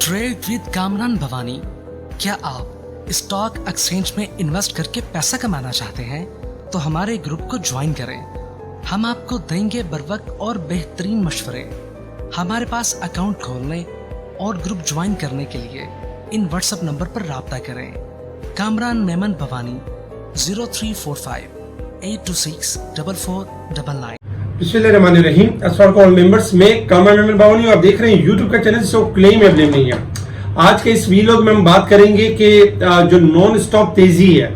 Trade with Kamran Bhavani. क्या आप stock exchange में इन्वेस्ट करके पैसा कमाना चाहते हैं तो हमारे ग्रुप को ज्वाइन करें। हम आपको देंगे बर वक्त और बेहतरीन मशवरे। हमारे पास अकाउंट खोलने और ग्रुप ज्वाइन करने के लिए इन व्हाट्सएप नंबर पर राब्ता करें। कामरान मेमन भवानी 0345 826 4499। बिस्मिल्लाहिर्रहमानिर्रहीम। अस्सलाम वालेकुम मेंबर्स, मैं कामरान मेमन भवानी, आप देख रहे हैं यूट्यूब का चैनल जिसको क्लेम या ब्लेम नहीं है। आज के इस वीलॉग में हम बात करेंगे कि जो नॉन स्टॉप तेजी है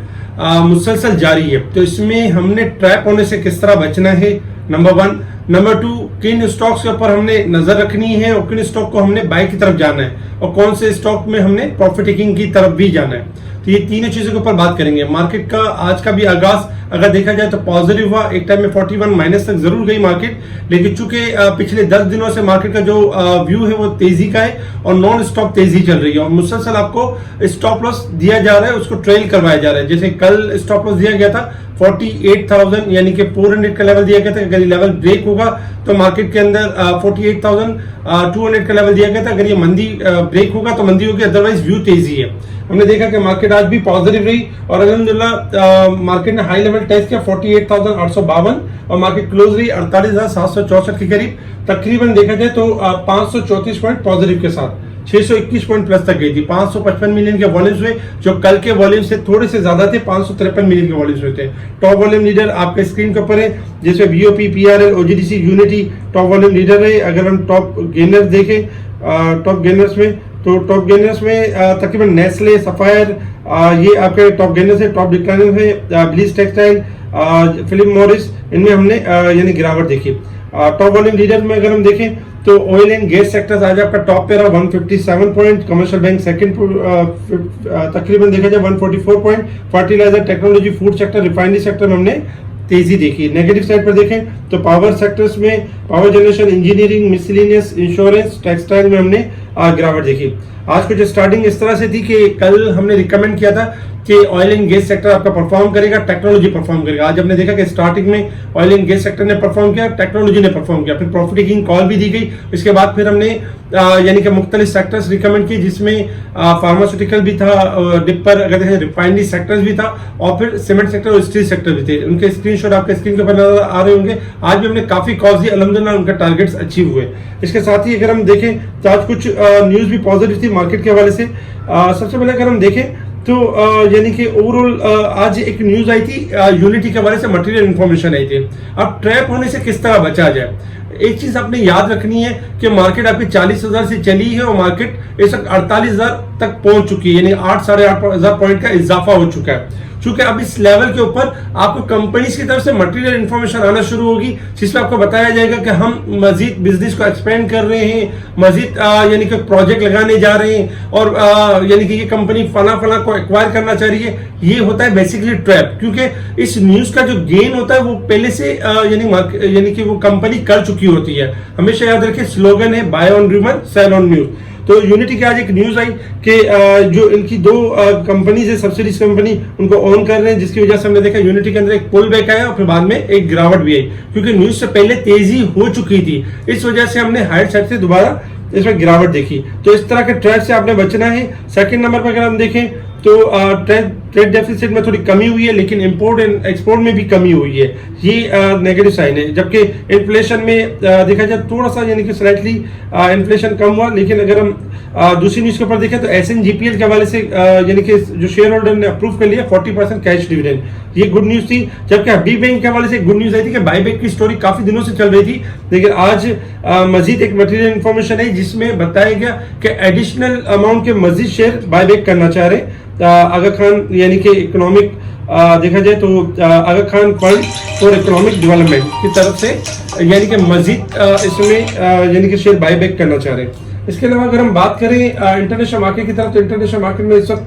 मुसलसल जारी है, तो इसमें हमने ट्रैप होने से किस तरह बचना है, नंबर 1। नंबर 2, किन स्टॉक्स के ऊपर हमने नजर रखनी है और किन स्टॉक को हमने बाय की तरफ जाना है और कौन से स्टॉक में हमने प्रॉफिट टेकिंग की तरफ भी जाना है। तो ये तीनों चीजों के ऊपर बात करेंगे। मार्केट का आज का भी आगाज अगर देखा जाए तो पॉजिटिव हुआ, एक टाइम में 41 माइनस तक जरूर गई मार्केट, लेकिन चूंकि पिछले 10 दिनों से मार्केट का जो व्यू है वो तेजी का है और नॉन स्टॉप तेजी चल रही है और मुसलसल आपको स्टॉप लॉस दिया जा रहा है, उसको ट्रेल करवाया जा रहा है। जैसे कल स्टॉप लॉस दिया गया था 48,000 यानी कि 400 का लेवल दिया गया था। अगर ये लेवल ब्रेक होगा तो मार्केट के अंदर 48,200 का लेवल दिया गया था। अगर ये मंदी ब्रेक होगा तो मंदी होगी, अदरवाइज व्यू तेजी है। हमने देखा कि मार्केट आज भी पॉजिटिव रही और अल्हम्दुलिल्लाह मार्केट ने हाई लेवल टेस्ट किया 48,852 और मार्केट क्लोज रही 48,764 के करीब। तकरीबन देखा जाए तो 534 पॉइंट पॉजिटिव के साथ 621 पॉइंट प्लस तक गई थी। 555 मिलियन के वॉल्यूम्स हुए, जो कल के वॉल्यूम से थोड़े से ज्यादा थे। 553 मिलियन के वॉल्यूम्स हुए थे। टॉप वॉल्यूम लीडर आपके स्क्रीन के ऊपर है, जिसमें BOP, PRL, OGDC, unity top volume leader है। अगर हम टॉप गेनर देखें टॉप गेनर्स में, तो टॉप गेनर्स में तकरीबन नेस्ले, सफायर, ये आपके टॉप गेनर्स है। टॉप डिक्लाइनर है ब्लीच टेक्सटाइल, फिलिप मॉरिस, इनमें हमने यानी गिरावट देखी। टॉप वॉल्यूम लीडर में अगर हम देखें तो ऑयल एंड गैस सेक्टर्स आज आपका टॉप पे रहा 157 पॉइंट, कमर्शियल बैंक सेकंड तकरीबन देखा जाए 144 point, fertilizer, technology, food sector, refinery sector में हमने तेजी देखी। नेगेटिव साइड पर देखें तो पावर सेक्टर्स में power generation, engineering, miscellaneous, insurance, textile में हमने गिरावट देखी। आज कुछ स्टार्टिंग इस तरह से थी कि कल हमने रिकमेंड किया था कि ऑयल एंड गैस सेक्टर आपका परफॉर्म करेगा, टेक्नोलॉजी परफॉर्म करेगा। आज हमने देखा कि स्टार्टिंग में ऑयल एंड गैस सेक्टर ने परफॉर्म किया, टेक्नोलॉजी ने परफॉर्म किया, फिर प्रॉफिट टेकिंग कॉल भी दी गई। इसके बाद फिर हमने यानी कि मुख्तलिफ सेक्टर्स रिकमेंड किए, जिसमें फार्मास्यूटिकल भी था, डिपर अगर देखें रिफाइनरी सेक्टर्स भी था और फिर सीमेंट सेक्टर और स्टील सेक्टर भी थे। उनके स्क्रीनशॉट आपके स्क्रीन के ऊपर नजर आ रहे होंगे। आज भी हमने काफी कॉल्स दी, अल्हम्दुलिल्लाह उनका टारगेट्स अचीव हुए। इसके साथ ही अगर हम देखें तो आज कुछ न्यूज भी पॉजिटिव थी मार्केट के हवाले से। सबसे पहले अगर हम देखें तो यानी कि ओवरऑल आज एक न्यूज आई थी यूनिटी के बारे से, मटेरियल इंफॉर्मेशन आई थी। अब ट्रैप होने से किस तरह बचा जाए, एक चीज आपने याद रखनी है कि मार्केट आपकी 40,000 से चली है और मार्केट इस वक्त 48,000 तक पहुंच चुकी है, यानी 8-8,500 पॉइंट का इजाफा हो चुका है। चूंकि अब इस लेवल के ऊपर आपको कंपनीज की तरफ से मटेरियल इंफॉर्मेशन आना शुरू होगी, जिसमें आपको बताया जाएगा कि हम मजीद बिजनेस को एक्सपेंड कर रहे हैं, मजीद यानी कि प्रोजेक्ट लगाने जा रहे हैं और यानी कि ये कंपनी फला को एक्वायर करना चाह रही है। ये होता है बेसिकली ट्रैप, क्योंकि इस न्यूज का जो गेन होता है वो पहले से यानी कि वो कंपनी कर चुकी होती है। हमेशा याद रखिए, स्लोगन है buy on rumour sell on news. तो यूनिटी की आज एक न्यूज आई कि जो इनकी 2 कंपनीज है, सब्सिडीज कंपनी, उनको ऑन कर रहे हैं, जिसकी वजह से हमने देखा यूनिटी के अंदर एक पुल बैक आया और फिर बाद में एक गिरावट भी आई, क्योंकि न्यूज से पहले तेजी हो चुकी थी। इस वजह से हमने हायर साइड से दोबारा इसमें गिरावट देखी। तो इस तरह के ट्रेड से आपने बचना है। सेकंड नंबर पर अगर हम देखें तो ट्रेड डेफिसिट में थोड़ी कमी हुई है, लेकिन इंपोर्ट एंड एक्सपोर्ट में भी कमी हुई है। ये नेगेटिव साइन है। जबकि इन्फ्लेशन में देखा जाए थोड़ा सा यानी कि स्लाइटली इन्फ्लेशन कम हुआ, लेकिन अगर हम दूसरी न्यूज के ऊपर देखें तो SNGPL के हवाले से यानी कि जो शेयर होल्डर ने अप्रूव कर लिया 40% कैश डिविडेंड, ये गुड न्यूज थी। जबकि हबीब बैंक के हवाले से गुड न्यूज आई थी कि बाईबैक की स्टोरी काफी दिनों से चल रही थी, लेकिन आज मजीद एक मटेरियल इन्फॉर्मेशन है जिसमें बताया गया कि एडिशनल अमाउंट के मजीद शेयर बाईबैक करना चाह रहे हैं। आगा खान यानी कि इकोनॉमिक देखा जाए तो Aga Khan fund for economic development की तरफ से यानी कि मजीद इसमें यानी कि शेयर बाईबैक करना चाह रहे हैं। इसके अलावा अगर हम बात करें इंटरनेशनल मार्केट की तरफ, तो इंटरनेशनल मार्केट में इस वक्त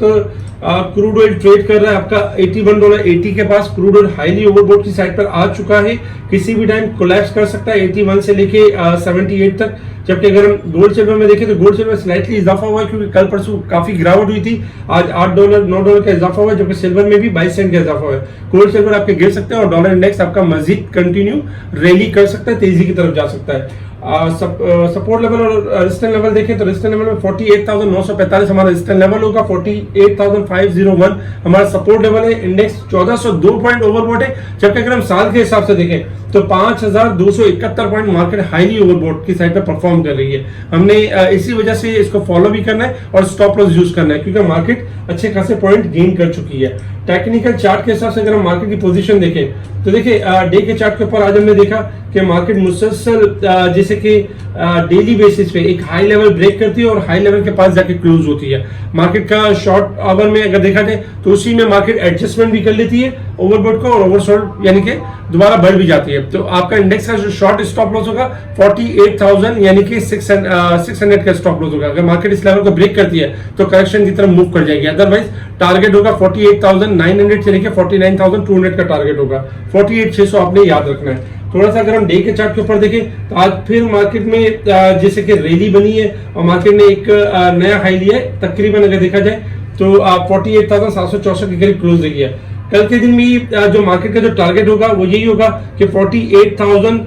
क्रूड ऑयल ट्रेड कर रहा है आपका $81.80 के पास। क्रूड ऑयल हाईली ओवरबोट की साइड पर आ चुका है, किसी भी टाइम कोलैप्स कर सकता है 81 से लेके 78 तक। जबकि अगर हम गोल्ड सिल्वर में देखें तो गोल्ड सिल्वर में स्लाइटली इजाफा हुआ है, क्योंकि कल परसों काफी गिरावट हुई थी। आज $8-9 का इजाफा हुआ है, जबकि सिल्वर में भी 22 सेंट का इजाफा हुआ है। गोल्ड सिल्वर आपके गिर सकते हैं और डॉलर इंडेक्स आपका मजीद कंटिन्यू रैली कर सकता है, तेजी की तरफ जा सकता है। सपोर्ट लेवल और रेजिस्टेंस लेवल देखें तो रेजिस्टेंस लेवल में 48,945 हमारा रेजिस्टेंस लेवल होगा, 48,501 हमारा सपोर्ट लेवल है। इंडेक्स 1402 पॉइंट ओवरबॉट है, जबकि अगर हम साल के हिसाब से देखें तो 5,271 पॉइंट मार्केट हाईली ओवरबॉट की साइड पे परफॉर्म कर रही है। हमने इसी वजह से इसको फॉलो भी करना है और स्टॉप लॉस यूज करना है, क्योंकि मार्केट अच्छे खासे पॉइंट गेन कर चुकी है। टेक्निकल चार्ट के हिसाब से अगर हम मार्केट की पोजीशन देखें तो देखिए डे के चार्ट के ऊपर आज हमने देखा कि मार्केट मुसलसल जैसे कि डेली बेसिस पे एक हाई लेवल ब्रेक करती है और हाई लेवल के पास जाके क्लोज होती है। मार्केट का शॉर्ट आवर में अगर देखा जाए तो उसी में मार्केट एडजस्टमेंट भी कर लेती है ओवरबॉट को, और ओवरसोल्ड यानी कि दोबारा बढ़ भी जाती है। तो आपका इंडेक्स का जो शॉर्ट स्टॉप लॉस होगा 48,000 यानी कि 600 का स्टॉप लॉस होगा। अगर मार्केट इस लेवल को ब्रेक करती है तो करेक्शन की तरफ मूव कर जाएगी, अदरवाइज टारगेट होगा 48,900 से लेकर 49,200 का टारगेट होगा। 48,600 आपने याद रखना है। थोड़ा सा अगर हम डे के चार्ट के ऊपर देखें तो आज फिर मार्केट में जैसे कि रैली बनी है और मार्केट ने एक नया हाई लिया है, तकरीबन अगर देखा जाए तो 48,764 के करीब क्लोज रही है। कल के दिन में जो मार्केट का जो टारगेट होगा वो यही होगा कि 48,000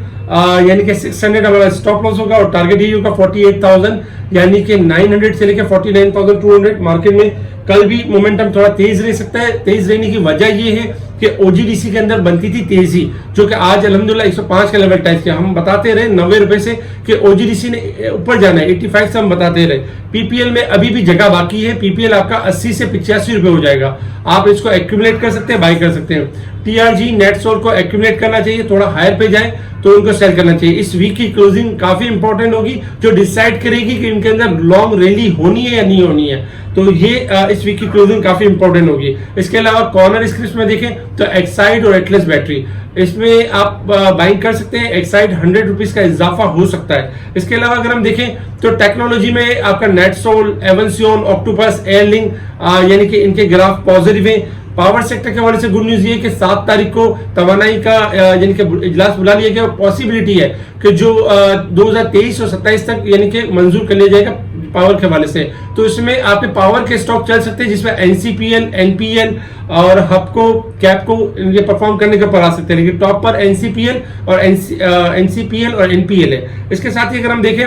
यानी कि 600 हमारा स्टॉप लॉस होगा और टारगेट यही होगा 48,000 यानी कि 900 से लेकर 49,200। मार्केट में कल भी मोमेंटम थोड़ा तेज रह सकता है। तेज रहने की वजह ये है कि ओजीडीसी के अंदर बनती थी तेजी, जो कि आज अल्हम्दुलिल्लाह 105 का लेवल टच किया। हम बताते रहे 90 रुपए से कि ओजीडीसी ने ऊपर जाना है, 85 से हम बताते रहे। पीपीएल में अभी भी जगह बाकी है, पीपीएल आपका 80 से 85 रुपए हो जाएगा। आप इसको एक्यूमुलेट कर सकते हैं, बाय कर सकते हैं। टीआरजी नेटसोल को एक्यूमुलेट करना चाहिए, थोड़ा हायर पे जाए तो उनको सेल करना चाहिए। इस वीक की क्लोजिंग काफी इंपॉर्टेंट होगी, जो डिसाइड करेगी कि इनके अंदर लॉन्ग रैली होनी है या नहीं होनी है। तो ये इस वीक की क्लोजिंग काफी इंपॉर्टेंट होगी। इसके अलावा कॉर्नर स्क्रिप्ट में देखें तो एक्साइड और एटलस बैटरी, इसमें आप बाइंग कर सकते हैं। एक्साइड 100 रुपीज का इजाफा हो सकता है। इसके अलावा अगर हम देखें तो टेक्नोलॉजी में आपका नेटसोल, एवंसियन, ऑक्टोपस, एयरलिंक यानी कि इनके ग्राफ पॉजिटिव है। पावर सेक्टर के हवाले से गुड न्यूज ये कि 7 तारीख को तवानाई का यानी कि इजलास बुला लिया गया। पॉसिबिलिटी है कि जो 2023 और 27 तक यानी कि मंजूर कर लिया जाएगा पावर के हवाले से। तो इसमें आपके पावर के स्टॉक चल सकते हैं, जिसमें एनसीपीएल, एनपीएल और हबको, कैपको ये परफॉर्म करने के ऊपर आ सकते हैं। लेकिन टॉप पर एनसीपीएल और एनपीएल है। इसके साथ ही अगर हम देखें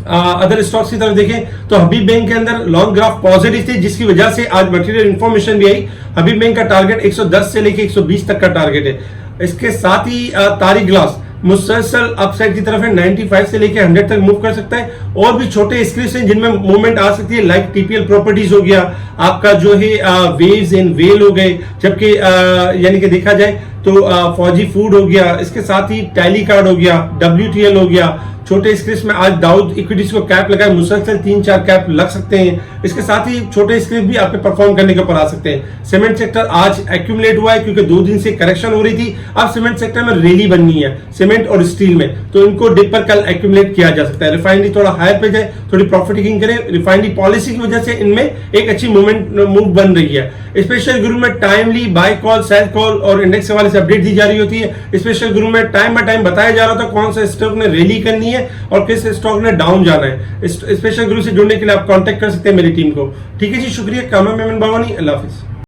अदर स्टॉक्स की तरफ देखें तो हबीब बैंक के अंदर लॉन्ग ग्राफ पॉजिटिव थी, जिसकी वजह से आज मटेरियल इंफॉर्मेशन भी आई। हबीब बैंक का टारगेट 110 से लेकर 120 तक का टारगेट है। इसके साथ ही तारिक ग्लास मुसलसल अपसाइड की तरफ है, 95 से लेकर 100 तक मूव कर सकता है। और भी छोटे स्क्रिप्ट हैं जिनमें मूवमेंट आ सकती है, लाइक टीपीएल प्रॉपर्टीज हो गया, आपका जो है वेव्स एंड वेल हो गए, जबकि यानी कि देखा जाए तो फौजी फूड हो गया। इसके साथ ही टैली कार्ड हो गया, WTL हो गया। छोटे स्क्रिप्ट में आज दाऊद इक्विटीज को कैप लगाए, मुसलसल 3-4 कैप लग सकते हैं। इसके साथ ही छोटे स्क्रिप्ट भी आपके परफॉर्म करने के ऊपर आ सकते हैं। सीमेंट सेक्टर आज एक्यूमुलेट हुआ है क्योंकि 2 दिन से करेक्शन हो रही थी। अब सीमेंट सेक्टर में रैली बननी है, सीमेंट और स्टील में, तो इनको डिप पर कल एक्यूमुलेट किया जा सकता है। रिफाइनरी थोड़ा हायर पे जाए, थोड़ी प्रॉफिट टेकिंग करे। रिफाइनरी पॉलिसी की वजह से इनमें एक अच्छी मूव बन रही है। स्पेशल ग्रुप में timely buy call, sell call और इंडेक्स के हवाले से अपडेट दी जा रही होती है। स्पेशल ग्रुप में टाइम बाय टाइम बताया जा रहा था कौन सा स्टॉक ने रैली करनी है और किस स्टॉक ने डाउन जाना है। स्पेशल ग्रुप से जुड़ने के लिए आप कांटेक्ट कर सकते हैं मेरी टीम को। ठीक है जी, शुक्रिया। कामरान मेमन बावानी, अल्लाह हाफिज।